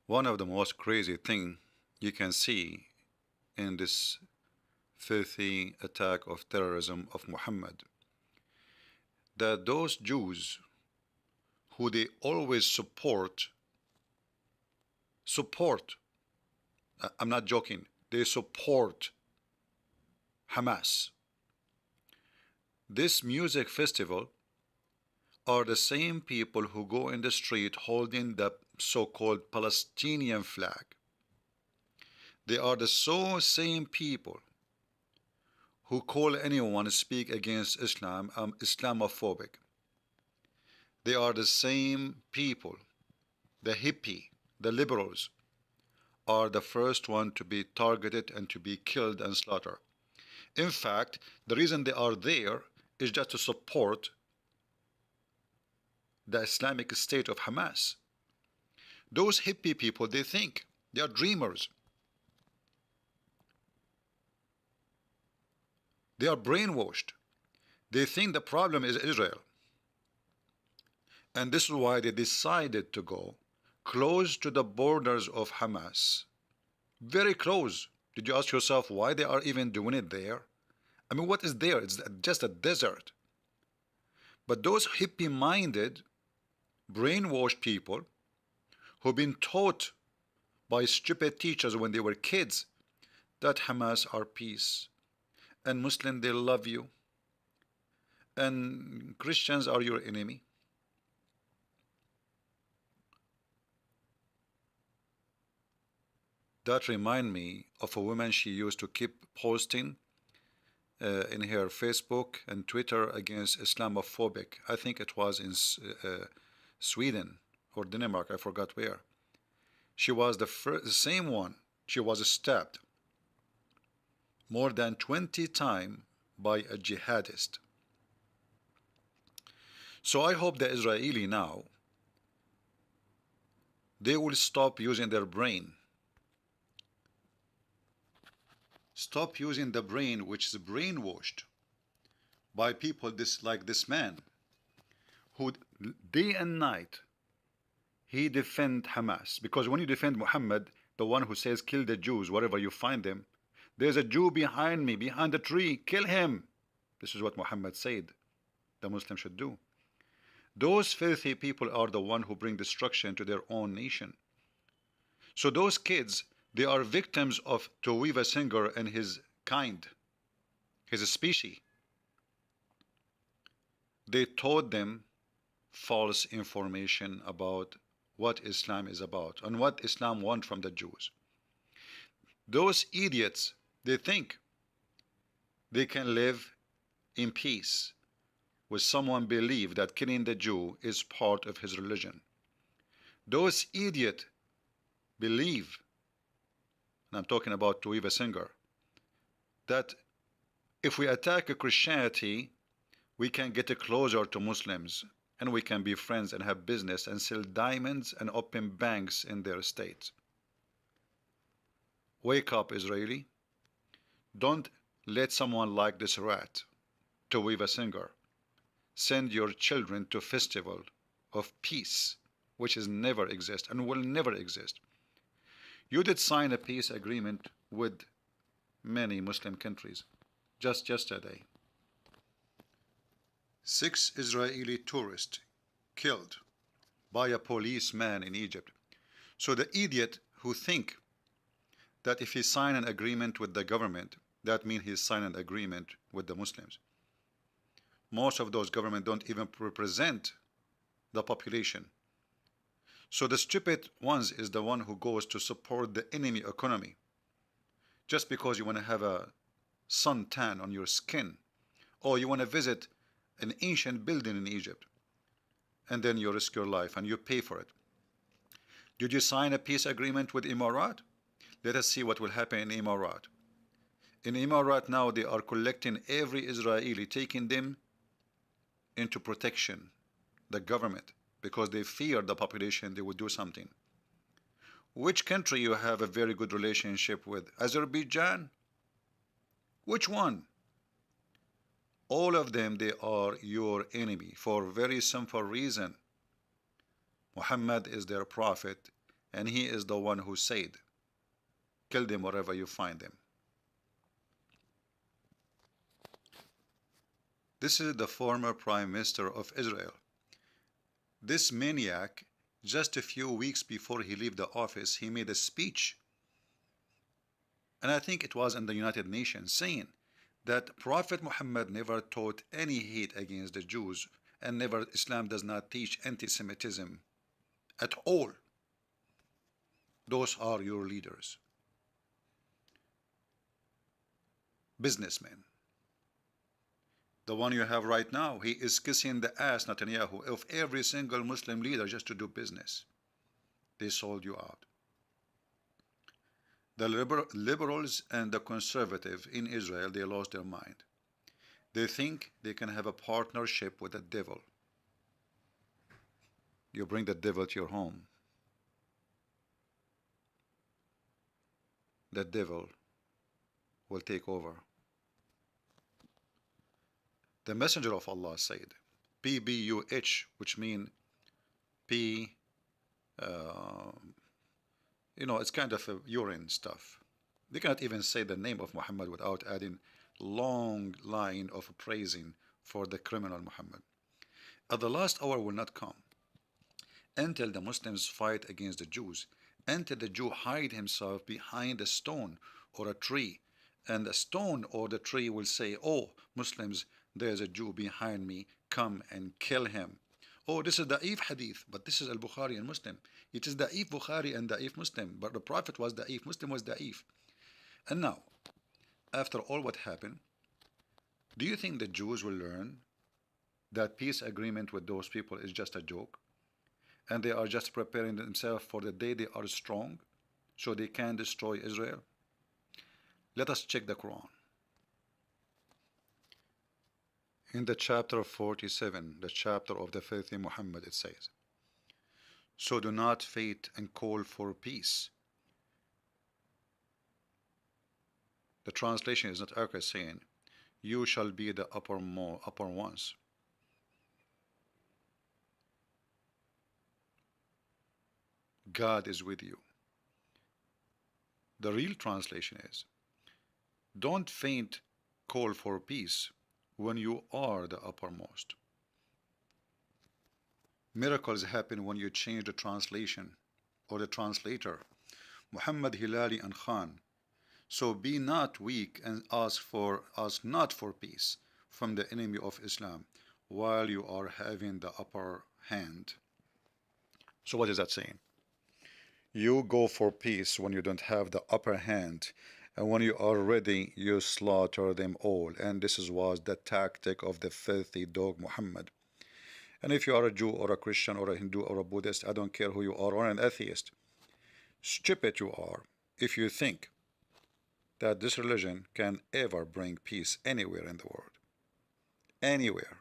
One of the most crazy thing you can see in this filthy attack of terrorism of Muhammad, that those Jews who they always support, I'm not joking, they support Hamas. This music festival are the same people who go in the street holding the so-called Palestinian flag. They are the same people who call anyone speak against Islam Islamophobic. They are the same people, the hippie, the liberals, are the first one to be targeted and to be killed and slaughtered. In fact, the reason they are there is just to support the Islamic State of Hamas. Those hippie people, they think they are dreamers. They are brainwashed. They think the problem is Israel. And this is why they decided to go close to the borders of Hamas. Very close. Did you ask yourself why they are even doing it there? I mean, what is there? It's just a desert. But those hippie-minded, brainwashed people who've been taught by stupid teachers when they were kids that Hamas are peace, and Muslims, they love you, and Christians are your enemy. That remind me of a woman. She used to keep posting in her Facebook and Twitter against Islamophobic. I think it was in Sweden or Denmark, I forgot where. She was the same one. She was stabbed more than 20 times by a jihadist. So I hope the Israeli now, they will stop using their brain. Stop using the brain, which is brainwashed by people like this man, who day and night he defend Hamas. Because when you defend Muhammad, the one who says kill the Jews wherever you find them, there's a Jew behind me, behind the tree, kill him. This is what Muhammad said the Muslim should do. Those filthy people are the one who bring destruction to their own nation. So those kids, they are victims of Towiva Singer and his kind, his species. They taught them false information about what Islam is about and what Islam wants from the Jews. Those idiots, they think they can live in peace with someone believe that killing the Jew is part of his religion. Those idiots believe, and I'm talking about Towiva Singer, that if we attack Christianity, we can get closer to Muslims and we can be friends and have business and sell diamonds and open banks in their states. Wake up, Israeli. Don't let someone like this rat, Towiva Singer, send your children to festival of peace, which is never exist and will never exist. You did sign a peace agreement with many Muslim countries just yesterday. 6 Israeli tourists killed by a policeman in Egypt. So the idiot who think that if he sign an agreement with the government, that means he signed an agreement with the Muslims. Most of those governments don't even represent the population. So the stupid ones is the one who goes to support the enemy economy. Just because you want to have a suntan on your skin, or you want to visit an ancient building in Egypt, and then you risk your life and you pay for it. Did you sign a peace agreement with Emirat? Let us see what will happen in Emirat. In Emirat now they are collecting every Israeli, taking them into protection, the government, because they fear the population, they would do something. Which country you have a very good relationship with? Azerbaijan? Which one? All of them, they are your enemy for a very simple reason. Muhammad is their prophet and he is the one who said, kill them wherever you find them. This is the former Prime Minister of Israel. This maniac, just a few weeks before he left the office, he made a speech, and I think it was in the United Nations, saying that Prophet Muhammad never taught any hate against the Jews, and never, Islam does not teach anti-Semitism at all. Those are your leaders. Businessmen. The one you have right now, he is kissing the ass, Netanyahu, of every single Muslim leader just to do business. They sold you out. The liberals and the conservatives in Israel, they lost their mind. They think they can have a partnership with the devil. You bring the devil to your home. The devil will take over. The Messenger of Allah said, PBUH, which mean P, it's kind of a urine stuff. They cannot even say the name of Muhammad without adding long line of praising for the criminal Muhammad. At the last hour will not come until the Muslims fight against the Jews, until the Jew hide himself behind a stone or a tree, and the stone or the tree will say, oh, Muslims, there's a Jew behind me, come and kill him. Oh, this is Da'if hadith, but this is al-Bukhari and Muslim. It is Da'if Bukhari and Da'if Muslim, but the Prophet was Da'if, Muslim was Da'if. And now, after all what happened, do you think the Jews will learn that peace agreement with those people is just a joke? And they are just preparing themselves for the day they are strong, so they can destroy Israel? Let us check the Quran. In the chapter 47, the chapter of the faithful Muhammad, it says, so do not faint and call for peace. The translation is not accurate, saying, you shall be the upper ones. God is with you. The real translation is, don't faint, call for peace when you are the uppermost. Miracles happen when you change the translation or the translator. Muhammad, Hilali and Khan. So be not weak and ask not for peace from the enemy of Islam while you are having the upper hand. So what is that saying? You go for peace when you don't have the upper hand, and when you are ready, you slaughter them all. And this was the tactic of the filthy dog Muhammad. And if you are a Jew or a Christian or a Hindu or a Buddhist, I don't care who you are, or an atheist, stupid you are if you think that this religion can ever bring peace anywhere in the world. Anywhere.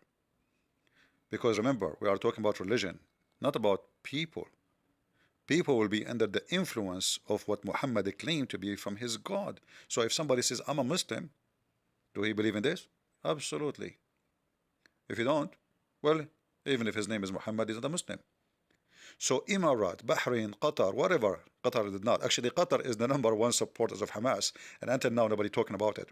Because remember, we are talking about religion, not about people. People will be under the influence of what Muhammad claimed to be from his God. So if somebody says, I'm a Muslim, do he believe in this? Absolutely. If you don't, well, even if his name is Muhammad, he's not a Muslim. So Emirat, Bahrain, Qatar, whatever, Qatar did not. Actually, Qatar is the #1 supporters of Hamas, and until now, nobody talking about it.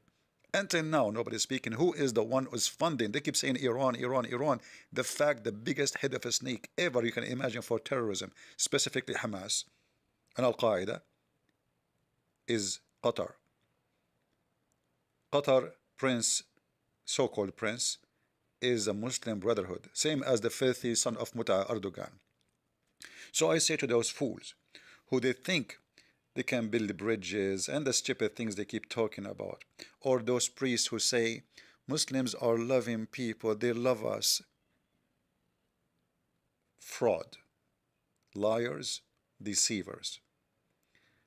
Until now, nobody speaking. Who is the one who's funding? They keep saying Iran, Iran, Iran. The fact, the biggest head of a snake ever you can imagine for terrorism, specifically Hamas and Al-Qaeda, is Qatar. Qatar prince, so-called prince, is a Muslim brotherhood, same as the filthy son of Muta Erdogan. So I say to those fools who they think they can build bridges and the stupid things they keep talking about, or those priests who say Muslims are loving people, they love us. Fraud, liars, deceivers.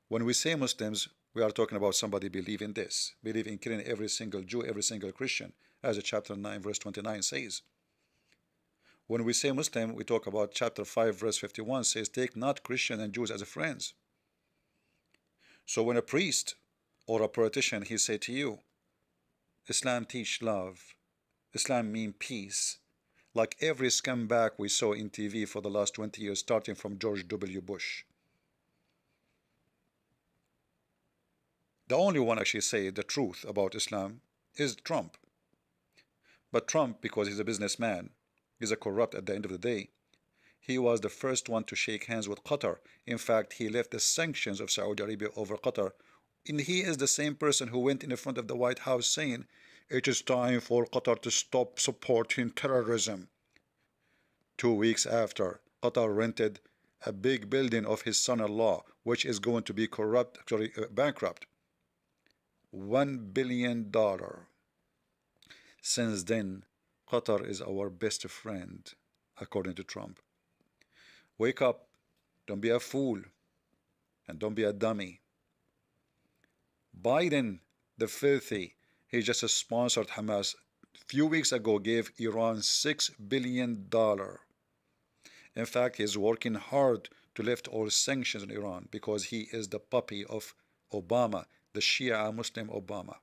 When we say Muslims, we are talking about somebody believing this, believe in killing every single Jew, every single Christian, as chapter 9 verse 29 says. When we say Muslim, we talk about chapter 5 verse 51 says, take not Christians and Jews as friends. So when a priest or a politician, he say to you, Islam teach love, Islam mean peace, like every scumbag we saw in TV for the last 20 years, starting from George W. Bush. The only one actually say the truth about Islam is Trump. But Trump, because he's a businessman, he's a corrupt at the end of the day, he was the first one to shake hands with Qatar. In fact, he left the sanctions of Saudi Arabia over Qatar. And he is the same person who went in the front of the White House saying, it is time for Qatar to stop supporting terrorism. 2 weeks after, Qatar rented a big building of his son-in-law, which is going to be bankrupt. $1 billion. Since then, Qatar is our best friend, according to Trump. Wake up, don't be a fool, and don't be a dummy. Biden, the filthy, he just sponsored Hamas. A few weeks ago, gave Iran $6 billion. In fact, he's working hard to lift all sanctions on Iran because he is the puppy of Obama, the Shia Muslim Obama.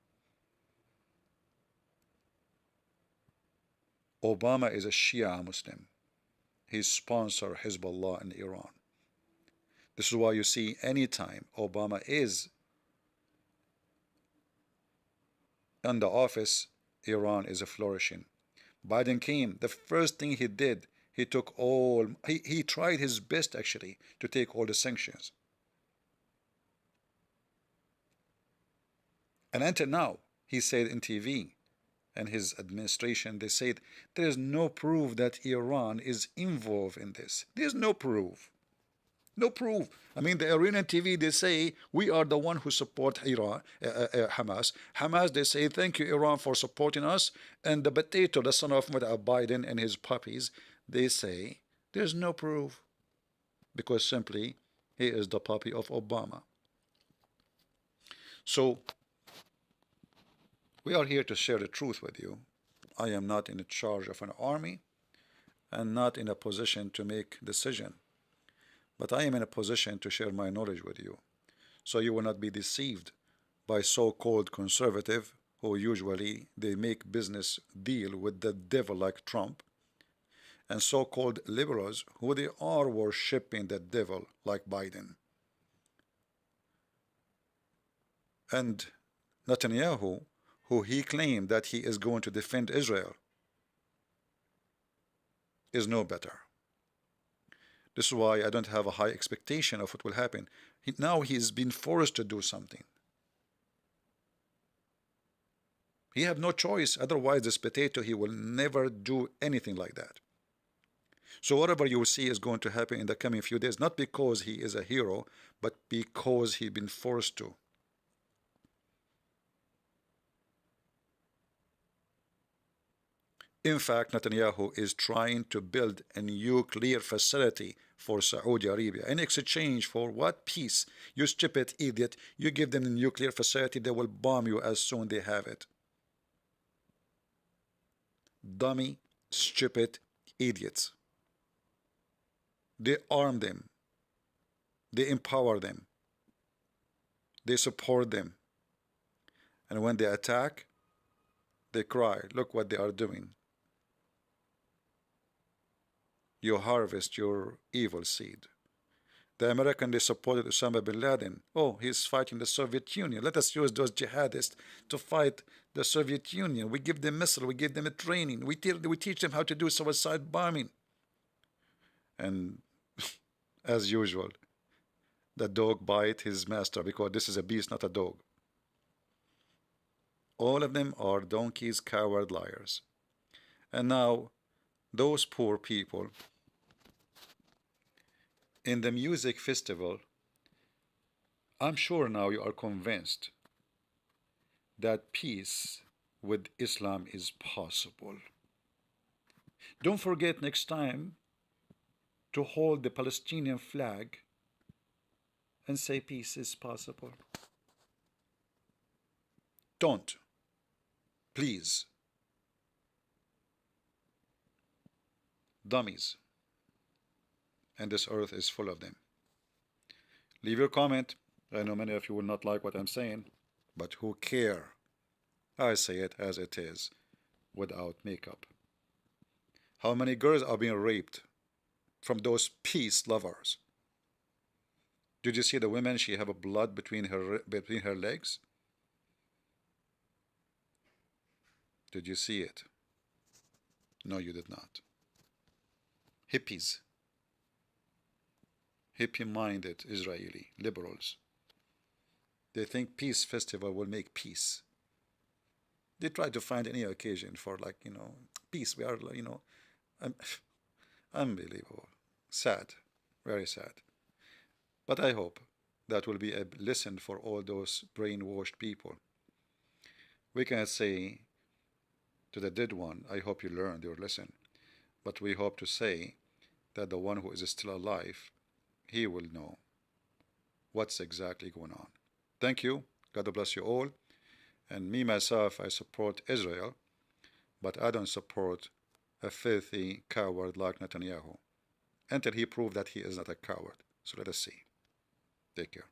Obama is a Shia Muslim. He sponsors Hezbollah in Iran. This is why you see anytime Obama is in the office, Iran is flourishing. Biden came, the first thing he did, he took all, he tried his best actually to take all the sanctions. And until now, he said in TV, and his administration, they said there is no proof that Iran is involved in this. There's no proof. No proof. I mean, the Iranian TV, they say we are the one who support Iran, Hamas. Hamas, they say thank you Iran for supporting us. And the potato, the son of Biden and his puppies, they say there's no proof because simply he is the puppy of Obama. So we are here to share the truth with you. I am not in charge of an army and not in a position to make decision. But I am in a position to share my knowledge with you. So you will not be deceived by so-called conservative who usually they make business deal with the devil like Trump, and so-called liberals who they are worshipping the devil like Biden. And Netanyahu, who he claimed that he is going to defend Israel, is no better. This is why I don't have a high expectation of what will happen. Now he's been forced to do something. He have no choice. Otherwise, this potato, he will never do anything like that. So whatever you will see is going to happen in the coming few days, not because he is a hero, but because he's been forced to. In fact, Netanyahu is trying to build a nuclear facility for Saudi Arabia in exchange for what? Peace. You stupid idiot. You give them a nuclear facility, they will bomb you as soon as they have it. Dummy, stupid idiots. They arm them. They empower them. They support them. And when they attack, they cry, look what they are doing. You harvest your evil seed. The American, they supported Osama bin Laden. Oh, he's fighting the Soviet Union. Let us use those jihadists to fight the Soviet Union. We give them missiles, we give them a training. We teach them how to do suicide bombing. And as usual, the dog bite his master because this is a beast, not a dog. All of them are donkeys, coward, liars. And now, those poor people in the music festival, I'm sure now you are convinced that peace with Islam is possible. Don't forget next time to hold the Palestinian flag and say peace is possible. Don't. Please. Dummies. And this earth is full of them. Leave your comment. I know many of you will not like what I'm saying, but who care? I say it as it is, without makeup. How many girls are being raped from those peace lovers? Did you see the women? She have a blood between her legs. Did you see it? No, you did not. Hippies, hippie-minded Israeli liberals, they think peace festival will make peace. They try to find any occasion for, like, peace. We are, un unbelievable. Sad. Very sad. But I hope that will be a lesson for all those brainwashed people. We cannot say to the dead one, I hope you learned your lesson. But we hope to say that the one who is still alive, he will know what's exactly going on. Thank you. God bless you all. And me, myself, I support Israel, but I don't support a filthy coward like Netanyahu until he proves that he is not a coward. So let us see. Take care.